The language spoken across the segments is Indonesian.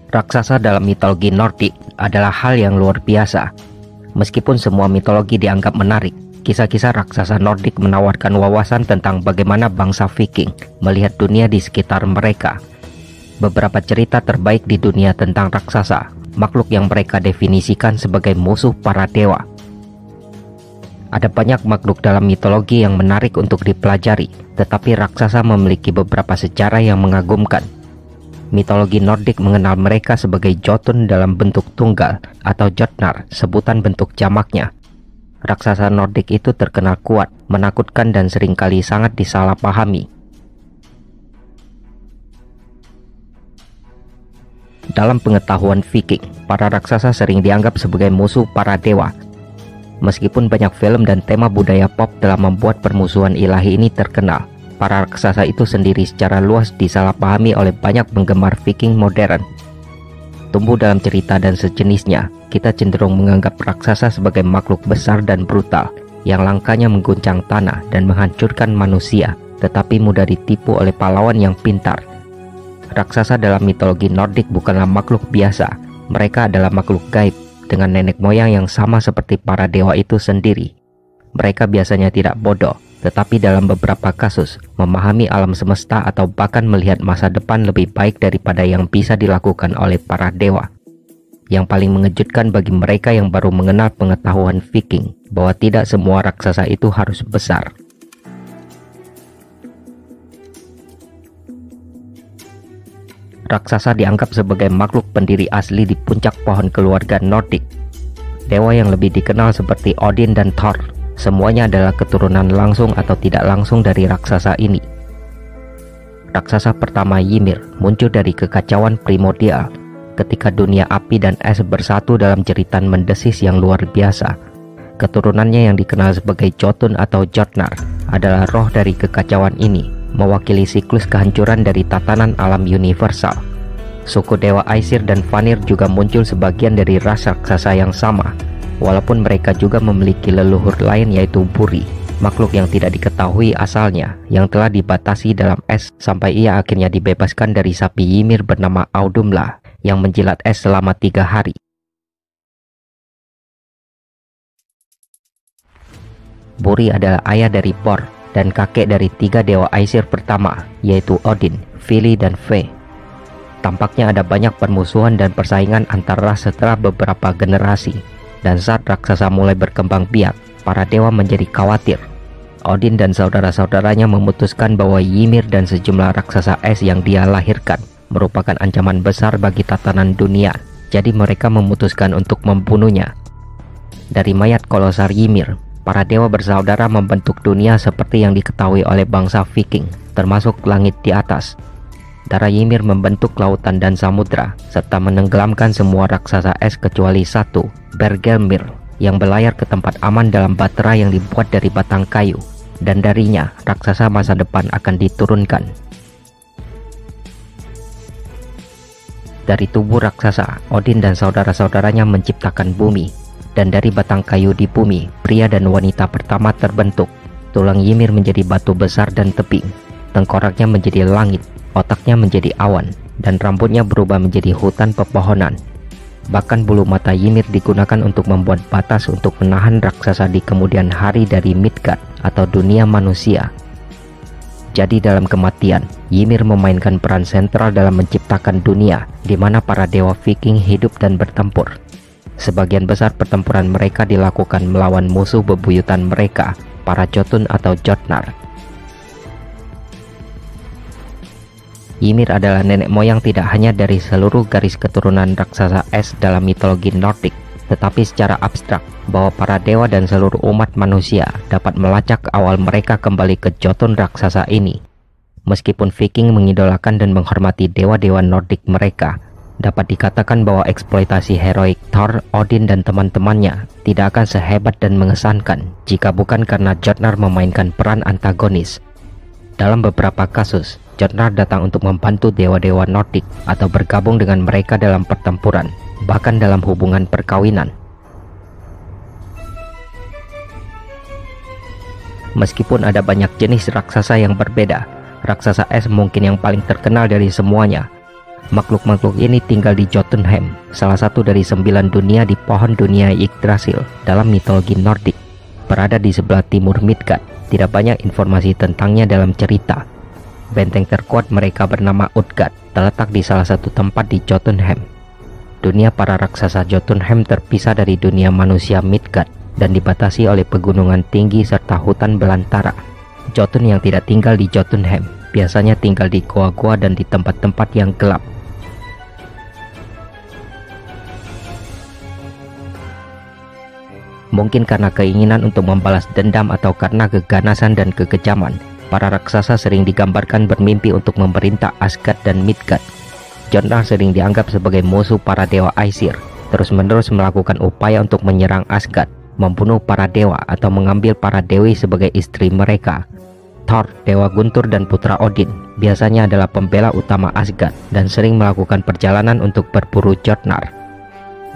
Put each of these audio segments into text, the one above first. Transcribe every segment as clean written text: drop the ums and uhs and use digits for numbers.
Raksasa dalam mitologi Nordik adalah hal yang luar biasa. Meskipun semua mitologi dianggap menarik, kisah-kisah raksasa Nordik menawarkan wawasan tentang bagaimana bangsa Viking melihat dunia di sekitar mereka. Beberapa cerita terbaik di dunia tentang raksasa, makhluk yang mereka definisikan sebagai musuh para dewa. Ada banyak makhluk dalam mitologi yang menarik untuk dipelajari, tetapi raksasa memiliki beberapa sejarah yang mengagumkan. Mitologi Nordik mengenal mereka sebagai Jotun dalam bentuk tunggal atau Jotnar, sebutan bentuk jamaknya. Raksasa Nordik itu terkenal kuat, menakutkan dan seringkali sangat disalahpahami. Dalam pengetahuan Viking, para raksasa sering dianggap sebagai musuh para dewa. Meskipun banyak film dan tema budaya pop telah membuat permusuhan ilahi ini terkenal, para raksasa itu sendiri secara luas disalahpahami oleh banyak penggemar Viking modern. Tumbuh dalam cerita dan sejenisnya, kita cenderung menganggap raksasa sebagai makhluk besar dan brutal yang langkahnya mengguncang tanah dan menghancurkan manusia, tetapi mudah ditipu oleh pahlawan yang pintar. Raksasa dalam mitologi Nordik bukanlah makhluk biasa. Mereka adalah makhluk gaib dengan nenek moyang yang sama seperti para dewa itu sendiri. Mereka biasanya tidak bodoh, tetapi dalam beberapa kasus memahami alam semesta atau bahkan melihat masa depan lebih baik daripada yang bisa dilakukan oleh para dewa. Yang paling mengejutkan bagi mereka yang baru mengenal pengetahuan Viking, bahwa tidak semua raksasa itu harus besar. Raksasa dianggap sebagai makhluk pendiri asli di puncak pohon keluarga Nordik. Dewa yang lebih dikenal seperti Odin dan Thor, semuanya adalah keturunan langsung atau tidak langsung dari raksasa ini. Raksasa pertama Ymir muncul dari kekacauan primordial ketika dunia api dan es bersatu dalam jeritan mendesis yang luar biasa. Keturunannya yang dikenal sebagai Jotun atau Jotnar adalah roh dari kekacauan ini, mewakili siklus kehancuran dari tatanan alam universal. Suku dewa Aesir dan Vanir juga muncul sebagian dari ras raksasa yang sama, walaupun mereka juga memiliki leluhur lain yaitu Buri, makhluk yang tidak diketahui asalnya, yang telah dibatasi dalam es sampai ia akhirnya dibebaskan dari sapi Ymir bernama Audumla yang menjilat es selama 3 hari. Buri adalah ayah dari Bor dan kakek dari 3 dewa Aesir pertama, yaitu Odin, Vili, dan Ve. Tampaknya ada banyak permusuhan dan persaingan antar ras setelah beberapa generasi. Dan saat raksasa mulai berkembang biak, para dewa menjadi khawatir. Odin dan saudara-saudaranya memutuskan bahwa Ymir dan sejumlah raksasa es yang dia lahirkan merupakan ancaman besar bagi tatanan dunia. Jadi mereka memutuskan untuk membunuhnya. Dari mayat kolosal Ymir, para dewa bersaudara membentuk dunia seperti yang diketahui oleh bangsa Viking, termasuk langit di atas. Darah Ymir membentuk lautan dan samudra, serta menenggelamkan semua raksasa es kecuali satu, Bergelmir, yang berlayar ke tempat aman dalam batra yang dibuat dari batang kayu, dan darinya raksasa masa depan akan diturunkan. Dari tubuh raksasa, Odin dan saudara-saudaranya menciptakan bumi, dan dari batang kayu di bumi, pria dan wanita pertama terbentuk. Tulang Ymir menjadi batu besar dan tebing, tengkoraknya menjadi langit, otaknya menjadi awan, dan rambutnya berubah menjadi hutan pepohonan. Bahkan bulu mata Ymir digunakan untuk membuat batas untuk menahan raksasa di kemudian hari dari Midgard atau dunia manusia. Jadi dalam kematian, Ymir memainkan peran sentral dalam menciptakan dunia di mana para dewa Viking hidup dan bertempur. Sebagian besar pertempuran mereka dilakukan melawan musuh bebuyutan mereka, para Jotun atau Jotnar. Ymir adalah nenek moyang tidak hanya dari seluruh garis keturunan raksasa es dalam mitologi Nordik, tetapi secara abstrak bahwa para dewa dan seluruh umat manusia dapat melacak awal mereka kembali ke Jotun raksasa ini. Meskipun Viking mengidolakan dan menghormati dewa-dewa Nordik mereka, dapat dikatakan bahwa eksploitasi heroik Thor, Odin, dan teman-temannya tidak akan sehebat dan mengesankan jika bukan karena Jotnar memainkan peran antagonis. Dalam beberapa kasus, Jotnar datang untuk membantu dewa-dewa Nordik atau bergabung dengan mereka dalam pertempuran, bahkan dalam hubungan perkawinan. Meskipun ada banyak jenis raksasa yang berbeda, raksasa es mungkin yang paling terkenal dari semuanya. Makhluk-makhluk ini tinggal di Jotunheim, salah satu dari 9 dunia di pohon dunia Yggdrasil dalam mitologi Nordik. Berada di sebelah timur Midgard, tidak banyak informasi tentangnya dalam cerita. Benteng terkuat mereka bernama Utgard, terletak di salah satu tempat di Jotunheim. Dunia para raksasa Jotunheim terpisah dari dunia manusia Midgard dan dibatasi oleh pegunungan tinggi serta hutan belantara. Jotun yang tidak tinggal di Jotunheim biasanya tinggal di goa-goa dan di tempat-tempat yang gelap. Mungkin karena keinginan untuk membalas dendam atau karena keganasan dan kekejaman, para raksasa sering digambarkan bermimpi untuk memerintah Asgard dan Midgard. Jotnar sering dianggap sebagai musuh para dewa Aesir, terus-menerus melakukan upaya untuk menyerang Asgard, membunuh para dewa atau mengambil para dewi sebagai istri mereka. Thor, dewa guntur dan putra Odin, biasanya adalah pembela utama Asgard dan sering melakukan perjalanan untuk berburu Jotnar.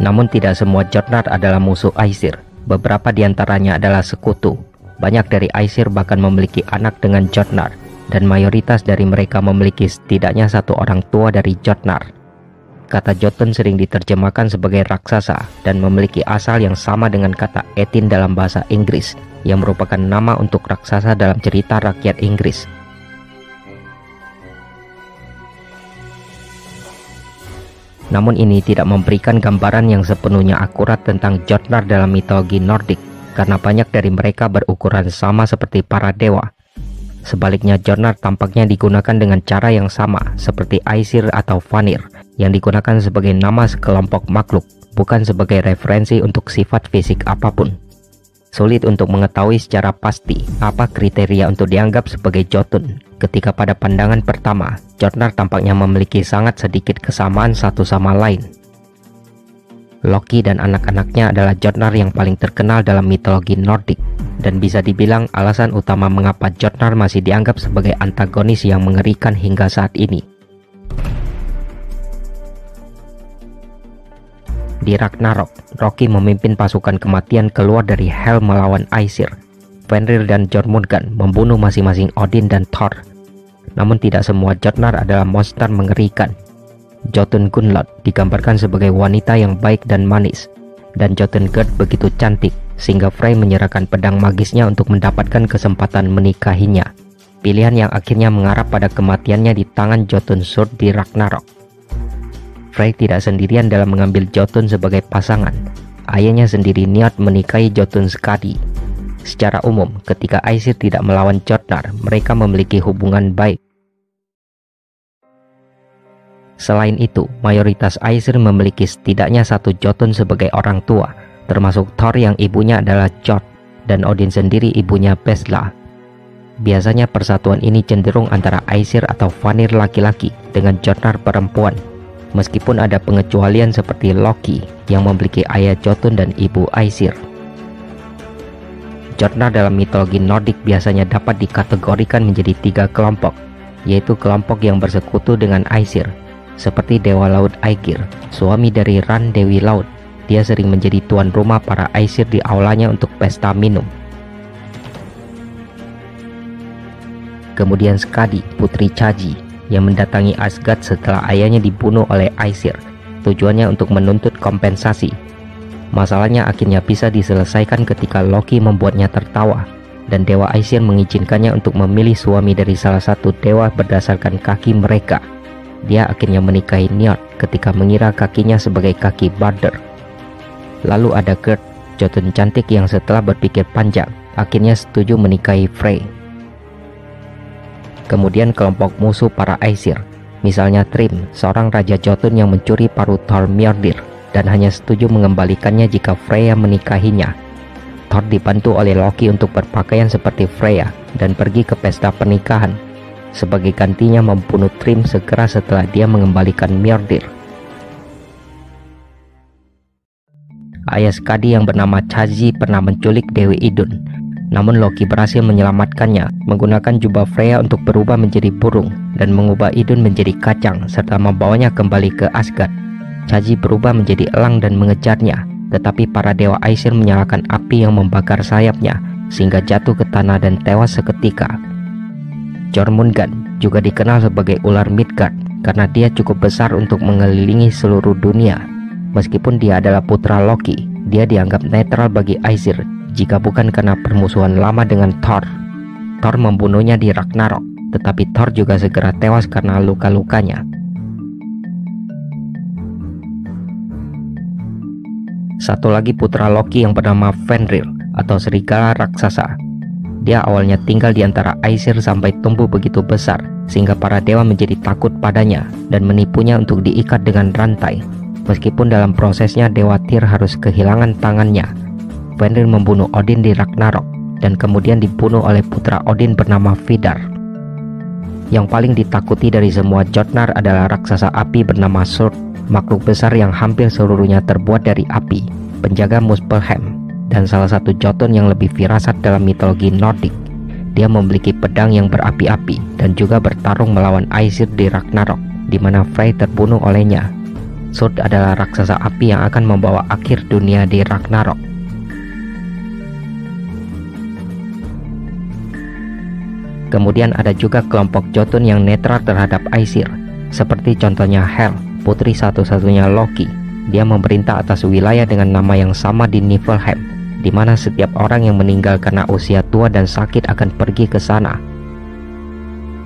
Namun tidak semua Jotnar adalah musuh Aesir. Beberapa di antaranya adalah sekutu. Banyak dari Aesir bahkan memiliki anak dengan Jotnar, dan mayoritas dari mereka memiliki setidaknya satu orang tua dari Jotnar. Kata Jotun sering diterjemahkan sebagai raksasa dan memiliki asal yang sama dengan kata Etin dalam bahasa Inggris, yang merupakan nama untuk raksasa dalam cerita rakyat Inggris. Namun ini tidak memberikan gambaran yang sepenuhnya akurat tentang Jotnar dalam mitologi Nordik, karena banyak dari mereka berukuran sama seperti para dewa. Sebaliknya, Jotnar tampaknya digunakan dengan cara yang sama seperti Aesir atau Vanir, yang digunakan sebagai nama sekelompok makhluk, bukan sebagai referensi untuk sifat fisik apapun. Sulit untuk mengetahui secara pasti apa kriteria untuk dianggap sebagai Jotun, ketika pada pandangan pertama, Jotnar tampaknya memiliki sangat sedikit kesamaan satu sama lain. Loki dan anak-anaknya adalah Jotnar yang paling terkenal dalam mitologi Nordik, dan bisa dibilang alasan utama mengapa Jotnar masih dianggap sebagai antagonis yang mengerikan hingga saat ini. Di Ragnarok, Loki memimpin pasukan kematian keluar dari Hel melawan Aesir. Fenrir dan Jormungand membunuh masing-masing Odin dan Thor. Namun tidak semua Jotnar adalah monster mengerikan. Jotun Gunnlod digambarkan sebagai wanita yang baik dan manis, dan Jotun Gerd begitu cantik sehingga Frey menyerahkan pedang magisnya untuk mendapatkan kesempatan menikahinya. Pilihan yang akhirnya mengarah pada kematiannya di tangan Jotun Sword di Ragnarok. Frey tidak sendirian dalam mengambil Jotun sebagai pasangan. Ayahnya sendiri niat menikahi Jotun Skadi. Secara umum, ketika Aesir tidak melawan Jotnar, mereka memiliki hubungan baik. Selain itu, mayoritas Aesir memiliki setidaknya satu Jotun sebagai orang tua, termasuk Thor yang ibunya adalah Jot, dan Odin sendiri ibunya Besla. Biasanya persatuan ini cenderung antara Aesir atau Vanir laki-laki dengan Jotnar perempuan. Meskipun ada pengecualian seperti Loki yang memiliki ayah Jotun dan ibu Aesir. Jotnar dalam mitologi Nordik biasanya dapat dikategorikan menjadi 3 kelompok, yaitu kelompok yang bersekutu dengan Aesir, seperti Dewa Laut Aegir, suami dari Ran Dewi Laut. Dia sering menjadi tuan rumah para Aesir di aulanya untuk pesta minum. Kemudian Skadi, putri Chaji, yang mendatangi Asgard setelah ayahnya dibunuh oleh Aesir, tujuannya untuk menuntut kompensasi. Masalahnya akhirnya bisa diselesaikan ketika Loki membuatnya tertawa, dan Dewa Aesir mengizinkannya untuk memilih suami dari salah satu dewa berdasarkan kaki mereka. Dia akhirnya menikahi Njord ketika mengira kakinya sebagai kaki Balder. Lalu ada Gerd, Jotun cantik yang setelah berpikir panjang, akhirnya setuju menikahi Frey. Kemudian kelompok musuh para Aesir, misalnya Thrym, seorang raja Jotun yang mencuri paruh Thor Mjolnir dan hanya setuju mengembalikannya jika Freya menikahinya. Thor dibantu oleh Loki untuk berpakaian seperti Freya dan pergi ke pesta pernikahan. Sebagai gantinya membunuh Thrym segera setelah dia mengembalikan Mjolnir. Ayah Skadi yang bernama Chaji pernah menculik Dewi Idun. Namun Loki berhasil menyelamatkannya menggunakan jubah Freya untuk berubah menjadi burung dan mengubah Idun menjadi kacang serta membawanya kembali ke Asgard. Chaji berubah menjadi elang dan mengejarnya, tetapi para dewa Aesir menyalakan api yang membakar sayapnya sehingga jatuh ke tanah dan tewas seketika. Jormungand juga dikenal sebagai ular Midgard karena dia cukup besar untuk mengelilingi seluruh dunia. Meskipun dia adalah putra Loki, dia dianggap netral bagi Aesir jika bukan karena permusuhan lama dengan Thor. Thor membunuhnya di Ragnarok, tetapi Thor juga segera tewas karena luka-lukanya. Satu lagi putra Loki yang bernama Fenrir atau serigala raksasa. Dia awalnya tinggal di antara Aesir sampai tumbuh begitu besar sehingga para dewa menjadi takut padanya dan menipunya untuk diikat dengan rantai. Meskipun dalam prosesnya Dewa Tyr harus kehilangan tangannya. Fenrir membunuh Odin di Ragnarok dan kemudian dibunuh oleh putra Odin bernama Vidar. Yang paling ditakuti dari semua Jotnar adalah raksasa api bernama Surd, makhluk besar yang hampir seluruhnya terbuat dari api, penjaga Muspelheim, dan salah satu Jotun yang lebih firasat dalam mitologi Nordik. Dia memiliki pedang yang berapi-api dan juga bertarung melawan Aesir di Ragnarok, di mana Frey terbunuh olehnya. Surd adalah raksasa api yang akan membawa akhir dunia di Ragnarok. Kemudian ada juga kelompok Jotun yang netral terhadap Aesir, seperti contohnya Hel, putri satu-satunya Loki. Dia memerintah atas wilayah dengan nama yang sama di Niflheim, di mana setiap orang yang meninggal karena usia tua dan sakit akan pergi ke sana.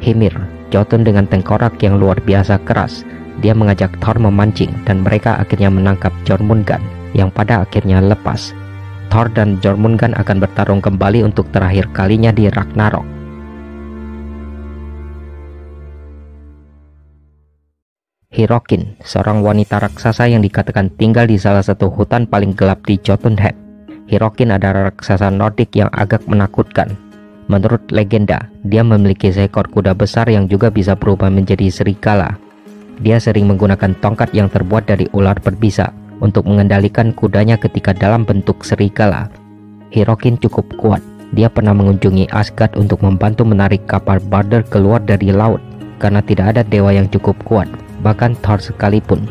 Hymir, Jotun dengan tengkorak yang luar biasa keras. Dia mengajak Thor memancing dan mereka akhirnya menangkap Jormungand yang pada akhirnya lepas. Thor dan Jormungand akan bertarung kembali untuk terakhir kalinya di Ragnarok. Hirokin, seorang wanita raksasa yang dikatakan tinggal di salah satu hutan paling gelap di Jotunheim. Hirokin adalah raksasa Nordik yang agak menakutkan. Menurut legenda, dia memiliki seekor kuda besar yang juga bisa berubah menjadi serigala. Dia sering menggunakan tongkat yang terbuat dari ular berbisa untuk mengendalikan kudanya ketika dalam bentuk serigala. Hirokin cukup kuat. Dia pernah mengunjungi Asgard untuk membantu menarik kapal Balder keluar dari laut karena tidak ada dewa yang cukup kuat, bahkan Thor sekalipun.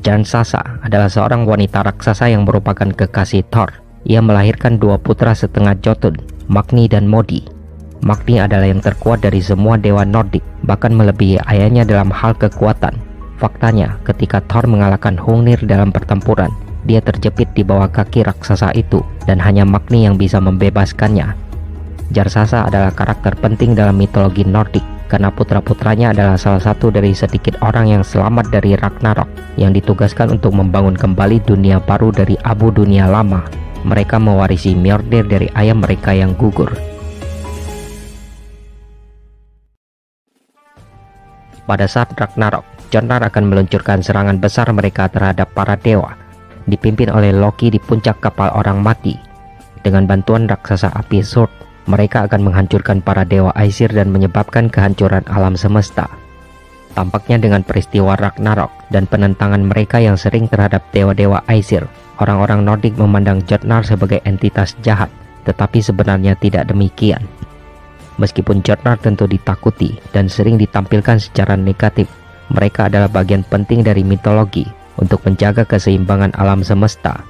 Jansasa adalah seorang wanita raksasa yang merupakan kekasih Thor. Ia melahirkan dua putra setengah Jotun, Magni dan Modi. Magni adalah yang terkuat dari semua dewa Nordik, bahkan melebihi ayahnya dalam hal kekuatan. Faktanya, ketika Thor mengalahkan Hrungnir dalam pertempuran, dia terjepit di bawah kaki raksasa itu dan hanya Magni yang bisa membebaskannya. Jarsasa adalah karakter penting dalam mitologi Nordik karena putra-putranya adalah salah satu dari sedikit orang yang selamat dari Ragnarok yang ditugaskan untuk membangun kembali dunia baru dari abu dunia lama. Mereka mewarisi Mjolnir dari ayah mereka yang gugur. Pada saat Ragnarok, Jotnar akan meluncurkan serangan besar mereka terhadap para dewa, dipimpin oleh Loki di puncak kapal orang mati. Dengan bantuan raksasa api Surd, mereka akan menghancurkan para dewa Aesir dan menyebabkan kehancuran alam semesta. Tampaknya dengan peristiwa Ragnarok dan penentangan mereka yang sering terhadap dewa-dewa Aesir, orang-orang Nordik memandang Jotnar sebagai entitas jahat, tetapi sebenarnya tidak demikian. Meskipun Jotnar tentu ditakuti dan sering ditampilkan secara negatif, mereka adalah bagian penting dari mitologi untuk menjaga keseimbangan alam semesta.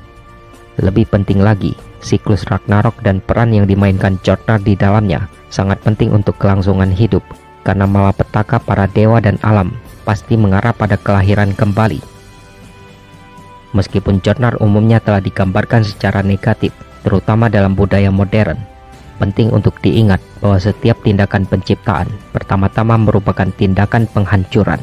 Lebih penting lagi, siklus Ragnarok dan peran yang dimainkan Jotnar di dalamnya sangat penting untuk kelangsungan hidup, karena malapetaka para dewa dan alam pasti mengarah pada kelahiran kembali. Meskipun Jotnar umumnya telah digambarkan secara negatif, terutama dalam budaya modern, penting untuk diingat bahwa setiap tindakan penciptaan pertama-tama merupakan tindakan penghancuran.